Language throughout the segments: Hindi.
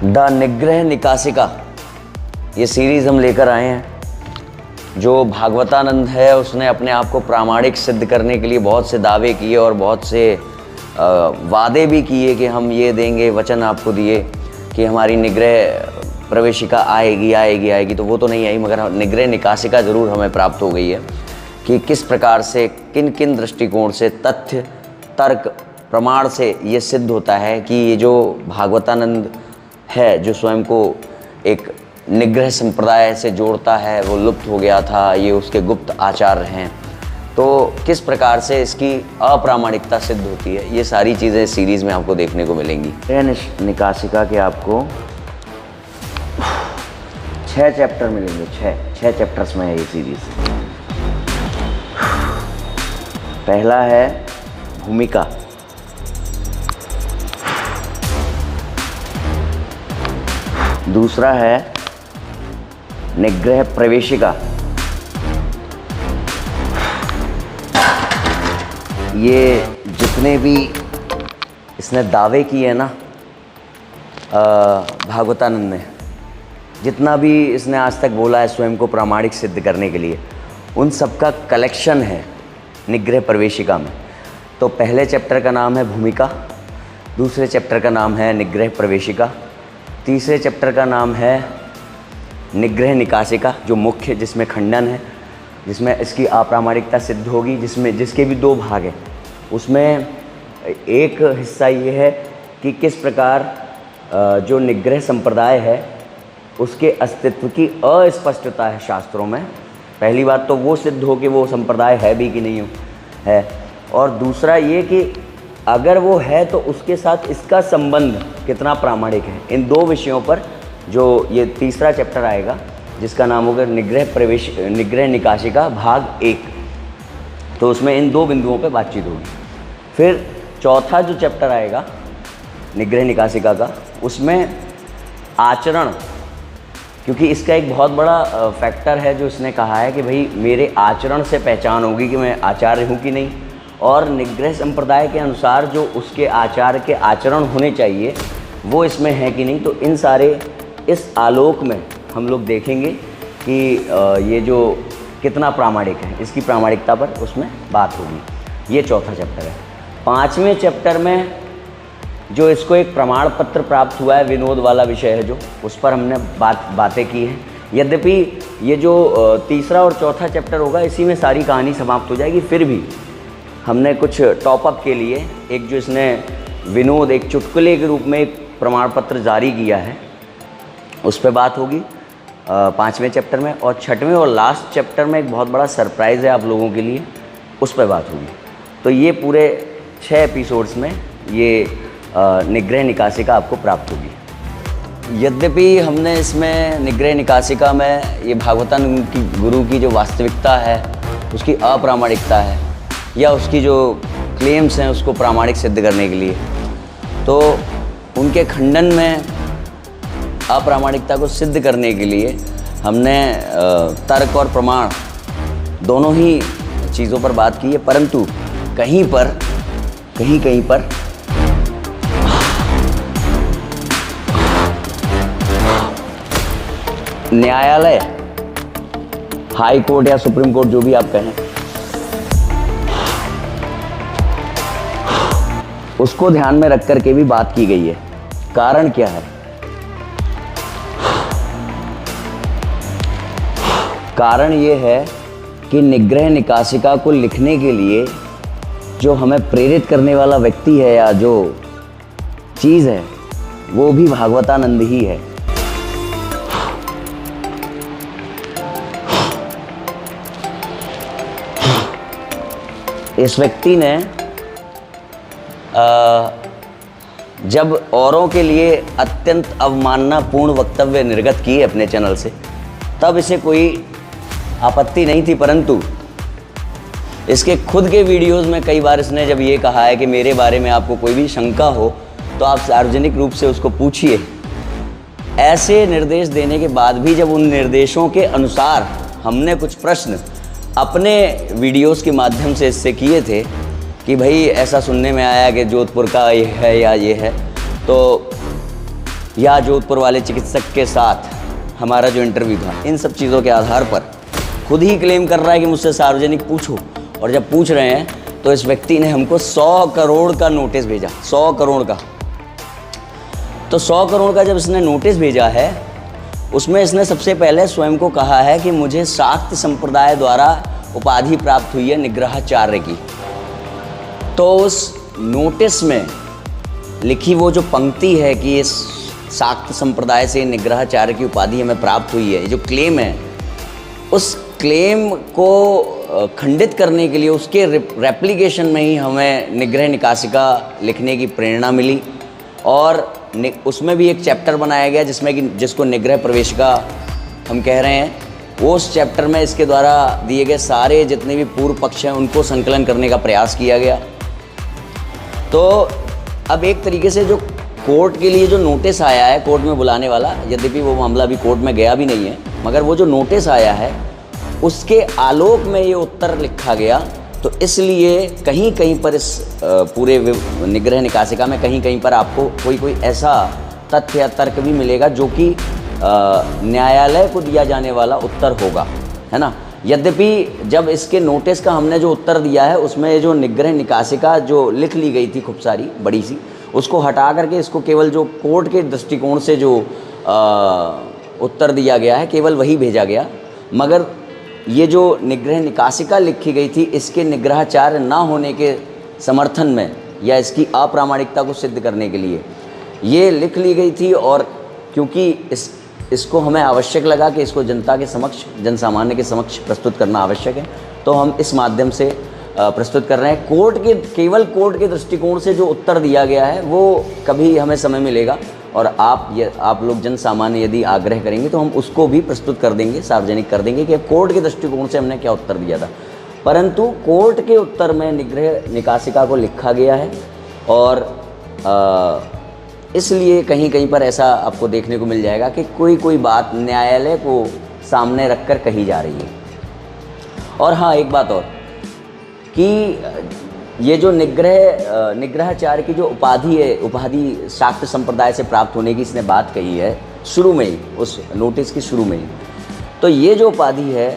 द निग्रह निकासिका ये सीरीज़ हम लेकर आए हैं। जो भागवतानंद है उसने अपने आप को प्रामाणिक सिद्ध करने के लिए बहुत से दावे किए और बहुत से वादे भी किए कि हम ये देंगे, वचन आपको दिए कि हमारी निग्रह प्रवेशिका आएगी, तो वो तो नहीं आई, मगर निग्रह निकासिका ज़रूर हमें प्राप्त हो गई है कि किस प्रकार से किन किन दृष्टिकोण से तथ्य, तर्क, प्रमाण से ये सिद्ध होता है कि ये जो भागवतानंद है, जो स्वयं को एक निग्रह संप्रदाय से जोड़ता है, वो लुप्त हो गया था, ये उसके गुप्त आचार्य हैं, तो किस प्रकार से इसकी अप्रामाणिकता सिद्ध होती है, ये सारी चीज़ें सीरीज़ में आपको देखने को मिलेंगी। निकासिका के आपको 6 चैप्टर मिलेंगे, 6 चैप्टर्स में है ये सीरीज़। पहला है भूमिका, दूसरा है निग्रह प्रवेशिका, ये जितने भी इसने दावे किए ना भागवतानंद ने, जितना भी इसने आज तक बोला है स्वयं को प्रामाणिक सिद्ध करने के लिए, उन सब का कलेक्शन है निग्रह प्रवेशिका में। तो पहले चैप्टर का नाम है भूमिका, दूसरे चैप्टर का नाम है निग्रह प्रवेशिका, तीसरे चैप्टर का नाम है निग्रह निकासिका, जो मुख्य, जिसमें खंडन है, जिसमें इसकी अप्रामाणिकता सिद्ध होगी, जिसके भी 2 भाग हैं। उसमें एक हिस्सा ये है कि किस प्रकार जो निग्रह संप्रदाय है उसके अस्तित्व की अस्पष्टता है शास्त्रों में। पहली बात तो वो सिद्ध हो कि वो संप्रदाय है भी कि नहीं है, और दूसरा ये कि अगर वो है तो उसके साथ इसका संबंध कितना प्रामाणिक है। इन 2 विषयों पर जो ये तीसरा चैप्टर आएगा, जिसका नाम होगा निग्रह निकासिका भाग 1, तो उसमें इन 2 बिंदुओं पे बातचीत होगी। फिर चौथा जो चैप्टर आएगा निग्रह निकासिका का, उसमें आचरण, क्योंकि इसका एक बहुत बड़ा फैक्टर है जो इसने कहा है कि भाई मेरे आचरण से पहचान होगी कि मैं आचार्य हूँ कि नहीं, और निग्रह संप्रदाय के अनुसार जो उसके आचार्य के आचरण होने चाहिए वो इसमें है कि नहीं। तो इन सारे इस आलोक में हम लोग देखेंगे कि ये जो कितना प्रामाणिक है, इसकी प्रामाणिकता पर उसमें बात होगी। ये चौथा चैप्टर है। 5वें चैप्टर में जो इसको एक प्रमाण पत्र प्राप्त हुआ है, विनोद वाला विषय है जो, उस पर हमने बातें की हैं। यद्यपि ये जो तीसरा और चौथा चैप्टर होगा, इसी में सारी कहानी समाप्त हो जाएगी। फिर भी हमने कुछ टॉपअप के लिए एक जो इसने विनोद, एक चुटकुले के रूप में एक प्रमाण पत्र जारी किया है, उस पर बात होगी 5वें चैप्टर में। और 6वें और लास्ट चैप्टर में एक बहुत बड़ा सरप्राइज़ है आप लोगों के लिए, उस पर बात होगी। तो ये पूरे 6 एपिसोड्स में ये निग्रह निकासिका आपको प्राप्त होगी। यद्यपि हमने इसमें निग्रह निकासिका में ये भागवतानंद की गुरु की जो वास्तविकता है, उसकी अप्रामाणिकता है, या उसकी जो क्लेम्स हैं उसको प्रामाणिक सिद्ध करने के लिए, तो उनके खंडन में अप्रामाणिकता को सिद्ध करने के लिए हमने तर्क और प्रमाण दोनों ही चीज़ों पर बात की है। परंतु कहीं पर न्यायालय, हाई कोर्ट या सुप्रीम कोर्ट, जो भी आप कहें, उसको ध्यान में रख कर के भी बात की गई है। कारण क्या है? कारण ये है कि निग्रह निकासिका को लिखने के लिए जो हमें प्रेरित करने वाला व्यक्ति है या जो चीज़ है, वो भी भागवतानंद ही है। इस व्यक्ति ने जब औरों के लिए अत्यंत अवमाननापूर्ण वक्तव्य निर्गत किए अपने चैनल से, तब इसे कोई आपत्ति नहीं थी। परंतु इसके खुद के वीडियोस में कई बार इसने जब ये कहा है कि मेरे बारे में आपको कोई भी शंका हो तो आप सार्वजनिक रूप से उसको पूछिए, ऐसे निर्देश देने के बाद भी जब उन निर्देशों के अनुसार हमने कुछ प्रश्न अपने वीडियोस के माध्यम से इससे किए थे कि भाई ऐसा सुनने में आया कि जोधपुर का ये है या ये है, तो या जोधपुर वाले चिकित्सक के साथ हमारा जो इंटरव्यू था, इन सब चीज़ों के आधार पर खुद ही क्लेम कर रहा है कि मुझसे सार्वजनिक पूछो। और जब पूछ रहे हैं तो इस व्यक्ति ने हमको 100 करोड़ का नोटिस भेजा, 100 करोड़ का। तो 100 करोड़ का जब इसने नोटिस भेजा है, उसमें इसने सबसे पहले स्वयं को कहा है कि मुझे शाक्त संप्रदाय द्वारा उपाधि प्राप्त हुई है निग्रहाचार्य की। तो उस नोटिस में लिखी वो जो पंक्ति है कि इस शाक्त संप्रदाय से निग्रहाचार्य की उपाधि हमें प्राप्त हुई है, जो क्लेम है, उस क्लेम को खंडित करने के लिए उसके रेप्लिकेशन में ही हमें निग्रह निकासिका लिखने की प्रेरणा मिली। और उसमें भी एक चैप्टर बनाया गया जिसमें कि जिसको निग्रह प्रवेशिका हम कह रहे हैं। वो उस चैप्टर में इसके द्वारा दिए गए सारे जितने भी पूर्व पक्ष हैं उनको संकलन करने का प्रयास किया गया। तो अब एक तरीके से जो कोर्ट के लिए जो नोटिस आया है, कोर्ट में बुलाने वाला, यद्यपि वो मामला अभी कोर्ट में गया भी नहीं है, मगर वो जो नोटिस आया है उसके आलोक में ये उत्तर लिखा गया। तो इसलिए कहीं कहीं पर इस पूरे निग्रह निकासिका में कहीं कहीं पर आपको कोई ऐसा तथ्य या तर्क भी मिलेगा जो कि न्यायालय को दिया जाने वाला उत्तर होगा, है ना। यद्यपि जब इसके नोटिस का हमने जो उत्तर दिया है उसमें जो निग्रह निकासिका जो लिख ली गई थी खूब सारी बड़ी सी, उसको हटा करके इसको केवल जो कोर्ट के दृष्टिकोण से जो उत्तर दिया गया है केवल वही भेजा गया। मगर ये जो निग्रह निकासिका लिखी गई थी इसके निग्रहाचार्य ना होने के समर्थन में या इसकी अप्रामाणिकता को सिद्ध करने के लिए ये लिख ली गई थी। और क्योंकि इसको हमें आवश्यक लगा कि इसको जनता के समक्ष, जन सामान्य के समक्ष प्रस्तुत करना आवश्यक है, तो हम इस माध्यम से प्रस्तुत कर रहे हैं। केवल कोर्ट के दृष्टिकोण से जो उत्तर दिया गया है वो कभी हमें समय मिलेगा और आप लोग जन सामान्य यदि आग्रह करेंगे तो हम उसको भी प्रस्तुत कर देंगे, सार्वजनिक कर देंगे कि कोर्ट के दृष्टिकोण से हमने क्या उत्तर दिया था। परंतु कोर्ट के उत्तर में निग्रह निकासिका को लिखा गया है और इसलिए कहीं कहीं पर ऐसा आपको देखने को मिल जाएगा कि कोई बात न्यायालय को सामने रखकर कही जा रही है। और हाँ, एक बात और कि ये जो निग्रहाचार्य की जो उपाधि शाक्त संप्रदाय से प्राप्त होने की इसने बात कही है शुरू में ही, उस नोटिस की शुरू में ही। तो ये जो उपाधि है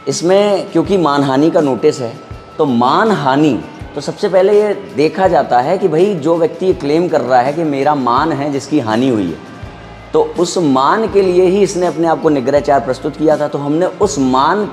इसमें क्योंकि मानहानि का नोटिस है, तो मानहानि तो सबसे पहले ये देखा जाता है कि भाई जो व्यक्ति ये क्लेम कर रहा है कि मेरा मान है जिसकी हानि हुई है, तो उस मान के लिए ही इसने अपने आप को निग्रहाचार्य प्रस्तुत किया था। तो हमने उस मान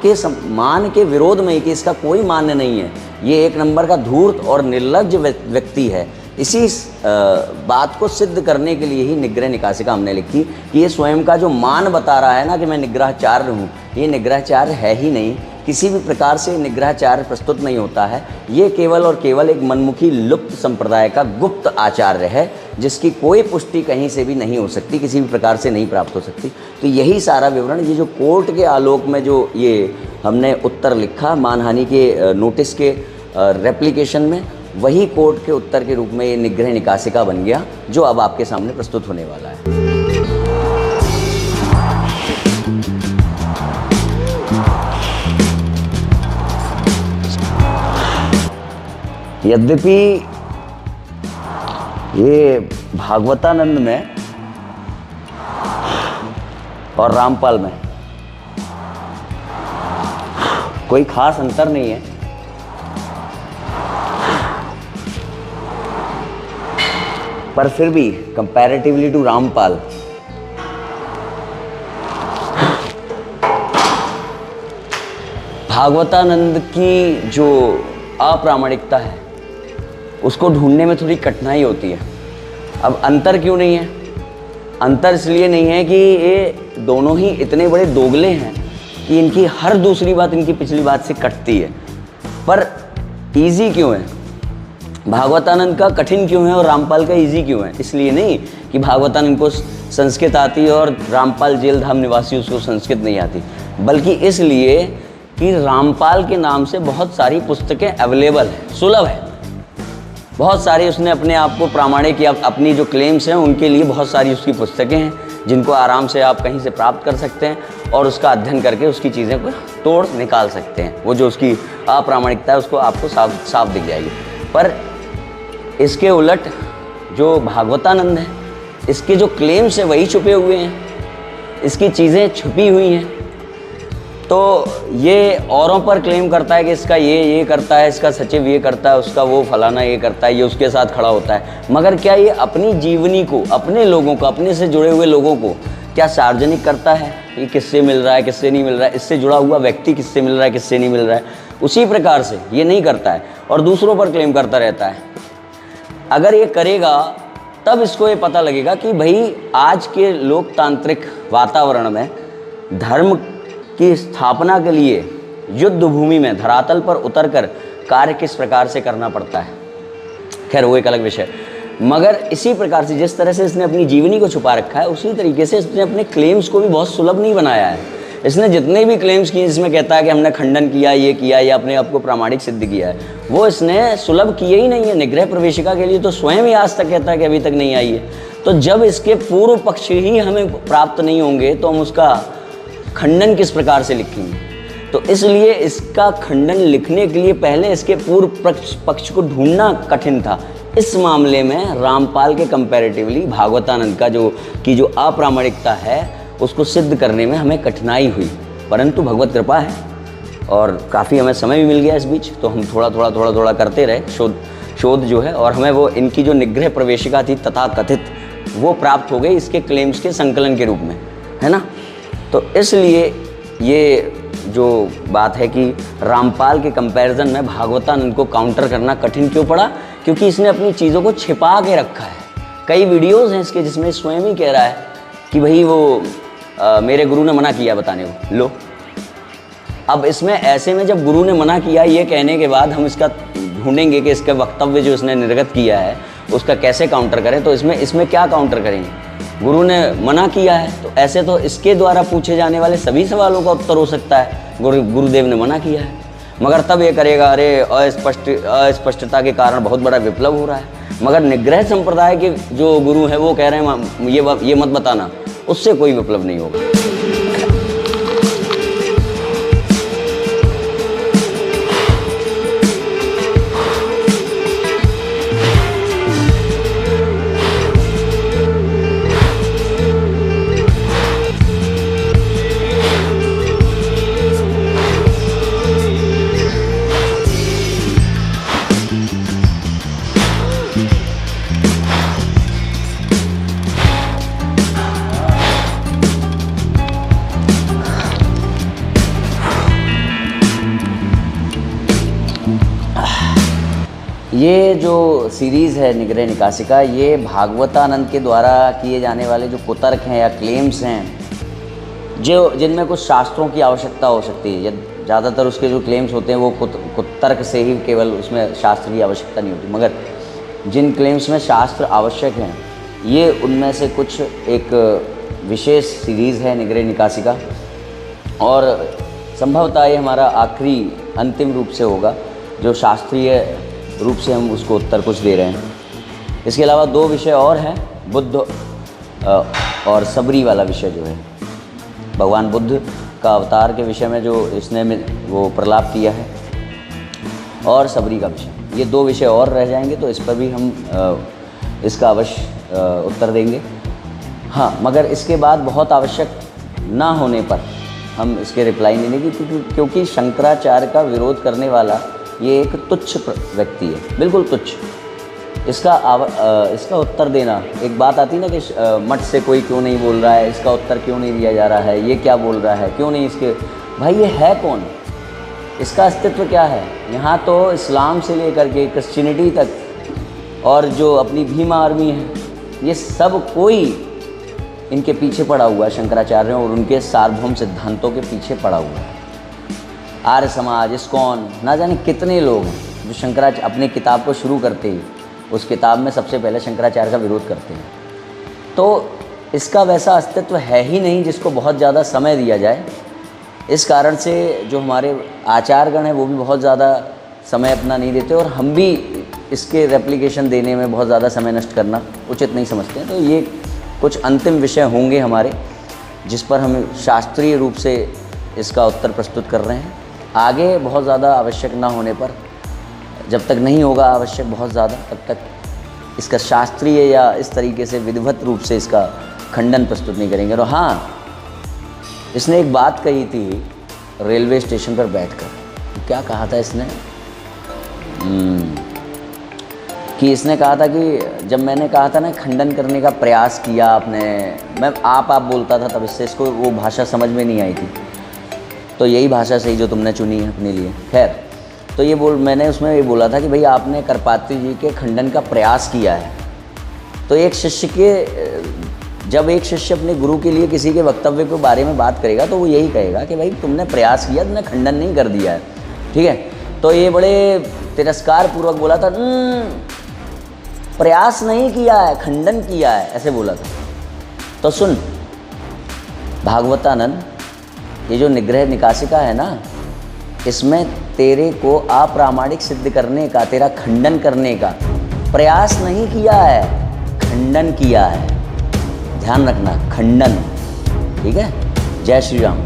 के विरोध में ही कि इसका कोई मान्य नहीं है, ये एक नंबर का धूर्त और निर्लज्ज व्यक्ति है, इसी बात को सिद्ध करने के लिए ही निग्रह निकासिका हमने लिखी कि ये स्वयं का जो मान बता रहा है ना कि मैं निग्रहाचार्य हूँ, ये निग्रहाचार्य है ही नहीं। किसी भी प्रकार से निग्रहाचार्य प्रस्तुत नहीं होता है। ये केवल और केवल एक मनमुखी लुप्त संप्रदाय का गुप्त आचार्य है जिसकी कोई पुष्टि कहीं से भी नहीं हो सकती, किसी भी प्रकार से नहीं प्राप्त हो सकती। तो यही सारा विवरण, ये जो कोर्ट के आलोक में जो ये हमने उत्तर लिखा मानहानि के नोटिस के रेप्लिकेशन में, वही कोर्ट के उत्तर के रूप में ये निग्रह निकासिका बन गया जो अब आपके सामने प्रस्तुत होने वाला है। यद्यपि ये भागवतानंद में और रामपाल में कोई खास अंतर नहीं है, पर फिर भी कंपैरेटिवली टू रामपाल भागवतानंद की जो अप्रामाणिकता है उसको ढूंढने में थोड़ी कठिनाई होती है। अब अंतर क्यों नहीं है? अंतर इसलिए नहीं है कि ये दोनों ही इतने बड़े दोगले हैं कि इनकी हर दूसरी बात इनकी पिछली बात से कटती है। पर इजी क्यों है? भागवतानंद का कठिन क्यों है और रामपाल का इजी क्यों है? इसलिए नहीं कि भागवतानंद को संस्कृत आती है और रामपाल जेल धाम निवासी उसको संस्कृत नहीं आती, बल्कि इसलिए कि रामपाल के नाम से बहुत सारी पुस्तकें अवेलेबल हैं, सुलभ है। बहुत सारी उसने अपने आप को प्रामाणिक या अपनी जो क्लेम्स हैं उनके लिए बहुत सारी उसकी पुस्तकें हैं जिनको आराम से आप कहीं से प्राप्त कर सकते हैं और उसका अध्ययन करके उसकी चीज़ें को तोड़ निकाल सकते हैं। वो जो उसकी अप्रामाणिकता है उसको आपको साफ दिख जाएगी। पर इसके उलट जो भागवतानंद है इसके जो क्लेम्स हैं वही छुपे हुए हैं, इसकी चीज़ें छुपी हुई हैं। तो ये औरों पर क्लेम करता है कि इसका ये करता है, इसका सचिव ये करता है, उसका वो फलाना ये करता है, ये उसके साथ खड़ा होता है, मगर क्या ये अपनी जीवनी को, अपने लोगों को, अपने से जुड़े हुए लोगों को क्या सार्वजनिक करता है? ये किससे मिल रहा है, किससे नहीं मिल रहा है, इससे जुड़ा हुआ व्यक्ति किससे मिल रहा है, किससे नहीं मिल रहा है, उसी प्रकार से ये नहीं करता है और दूसरों पर क्लेम करता रहता है। अगर ये करेगा तब इसको ये पता लगेगा कि भाई आज के लोकतांत्रिक वातावरण में धर्म की स्थापना के लिए युद्ध भूमि में धरातल पर उतरकर कार्य किस प्रकार से करना पड़ता है। खैर वो एक अलग विषय, मगर इसी प्रकार से जिस तरह से इसने अपनी जीवनी को छुपा रखा है, उसी तरीके से इसने अपने क्लेम्स को भी बहुत सुलभ नहीं बनाया है। इसने जितने भी क्लेम्स किए जिसमें कहता है कि हमने खंडन किया, ये किया, या अपने आप को प्रामाणिक सिद्ध किया है, वो इसने सुलभ किए ही नहीं है। निग्रह प्रवेशिका के लिए तो स्वयं ही आज तक कहता है कि अभी तक नहीं आई है। तो जब इसके पूर्व पक्ष ही हमें प्राप्त नहीं होंगे तो हम उसका खंडन किस प्रकार से लिखेंगे? तो इसलिए इसका खंडन लिखने के लिए पहले इसके पूर्व पक्ष को ढूंढना कठिन था। इस मामले में रामपाल के कंपैरेटिवली भागवतानंद का जो अप्रामाणिकता है उसको सिद्ध करने में हमें कठिनाई हुई, परंतु भगवत कृपा है और काफ़ी हमें समय भी मिल गया इस बीच, तो हम थोड़ा करते रहे शोध जो है, और हमें वो इनकी जो निग्रह प्रवेशिका थी तथा कथित वो प्राप्त हो गई इसके क्लेम्स के संकलन के रूप में, है ना। तो इसलिए ये जो बात है कि रामपाल के कंपैरिजन में भागवतानंद को काउंटर करना कठिन क्यों पड़ा, क्योंकि इसने अपनी चीज़ों को छिपा के रखा है। कई वीडियोज़ हैं इसके जिसमें स्वयं ही कह रहा है कि भाई वो मेरे गुरु ने मना किया बताने को। लो, अब इसमें ऐसे में जब गुरु ने मना किया ये कहने के बाद हम इसका ढूंढेंगे कि इसका वक्तव्य जो इसने निर्गत किया है उसका कैसे काउंटर करें। तो इसमें क्या काउंटर करेंगे? गुरु ने मना किया है तो ऐसे तो इसके द्वारा पूछे जाने वाले सभी सवालों का उत्तर हो सकता है, गुरुदेव ने मना किया है, मगर तब ये करेगा अरे अस्पष्टता के कारण बहुत बड़ा विप्लव हो रहा है। मगर निग्रह संप्रदाय के जो गुरु हैं वो कह रहे हैं ये मत बताना, उससे कोई विप्लव नहीं होगा। ये जो सीरीज़ है निग्रह निकासिका, ये भागवतानंद के द्वारा किए जाने वाले जो कुतर्क हैं या क्लेम्स हैं जिनमें कुछ शास्त्रों की आवश्यकता हो सकती है। ज़्यादातर उसके जो क्लेम्स होते हैं वो कुतर्क से ही, केवल उसमें शास्त्र की आवश्यकता नहीं होती, मगर जिन क्लेम्स में शास्त्र आवश्यक हैं ये उनमें से कुछ एक विशेष सीरीज़ है निग्रह निकासिका, और संभवतः ये हमारा आखिरी अंतिम रूप से होगा जो शास्त्रीय रूप से हम उसको उत्तर कुछ दे रहे हैं। इसके अलावा 2 विषय और हैं, बुद्ध और सबरी वाला विषय जो है, भगवान बुद्ध का अवतार के विषय में जो इसने वो प्रलाप किया है, और सबरी का विषय, ये 2 विषय और रह जाएंगे, तो इस पर भी हम इसका अवश्य उत्तर देंगे। हाँ, मगर इसके बाद बहुत आवश्यक ना होने पर हम इसके रिप्लाई नहीं देंगे, क्योंकि शंकराचार्य का विरोध करने वाला ये एक तुच्छ व्यक्ति है, बिल्कुल तुच्छ। इसका उत्तर देना, एक बात आती है ना कि मठ से कोई क्यों नहीं बोल रहा है, इसका उत्तर क्यों नहीं दिया जा रहा है, ये क्या बोल रहा है, क्यों नहीं इसके, भाई ये है कौन, इसका अस्तित्व क्या है? यहाँ तो इस्लाम से लेकर के क्रिश्चियनिटी तक और जो अपनी भीम आर्मी है, ये सब कोई इनके पीछे पड़ा हुआ है, शंकराचार्यों और उनके सार्वभौम सिद्धांतों के पीछे पड़ा हुआ है। आर्य समाज, इस्कॉन, ना जाने कितने लोग हैं जो शंकराचार्य अपनी किताब को शुरू करते ही उस किताब में सबसे पहले शंकराचार्य का विरोध करते हैं। तो इसका वैसा अस्तित्व है ही नहीं जिसको बहुत ज़्यादा समय दिया जाए। इस कारण से जो हमारे आचार्यगण हैं वो भी बहुत ज़्यादा समय अपना नहीं देते, और हम भी इसके रेप्लिकेशन देने में बहुत ज़्यादा समय नष्ट करना उचित नहीं समझते हैं। तो ये कुछ अंतिम विषय होंगे हमारे जिस पर हम शास्त्रीय रूप से इसका उत्तर प्रस्तुत कर रहे हैं। आगे बहुत ज़्यादा आवश्यक ना होने पर, जब तक नहीं होगा आवश्यक बहुत ज़्यादा, तब तक इसका शास्त्रीय या इस तरीके से विधिवत रूप से इसका खंडन प्रस्तुत नहीं करेंगे। और हाँ, इसने एक बात कही थी रेलवे स्टेशन पर बैठकर। क्या कहा था इसने? कि इसने कहा था कि जब मैंने कहा था ना खंडन करने का प्रयास किया आपने, मैं आप बोलता था, तब इससे इसको वो भाषा समझ में नहीं आई थी। तो यही भाषा सही जो तुमने चुनी है अपने लिए। खैर, तो ये मैंने उसमें ये बोला था कि भाई आपने करपात्री जी के खंडन का प्रयास किया है। तो एक शिष्य के, जब एक शिष्य अपने गुरु के लिए किसी के वक्तव्य के बारे में बात करेगा तो वो यही कहेगा कि भाई तुमने प्रयास किया, तुमने खंडन नहीं कर दिया है। ठीक है, तो ये बड़े तिरस्कार पूर्वक बोला था, प्रयास नहीं किया है, खंडन किया है, ऐसे बोला था। तो सुन भागवतानंद, ये जो निग्रह निकासिका है ना, इसमें तेरे को अप्रामाणिक सिद्ध करने का, तेरा खंडन करने का प्रयास नहीं किया है, खंडन किया है। ध्यान रखना, खंडन। ठीक है। जय श्री राम।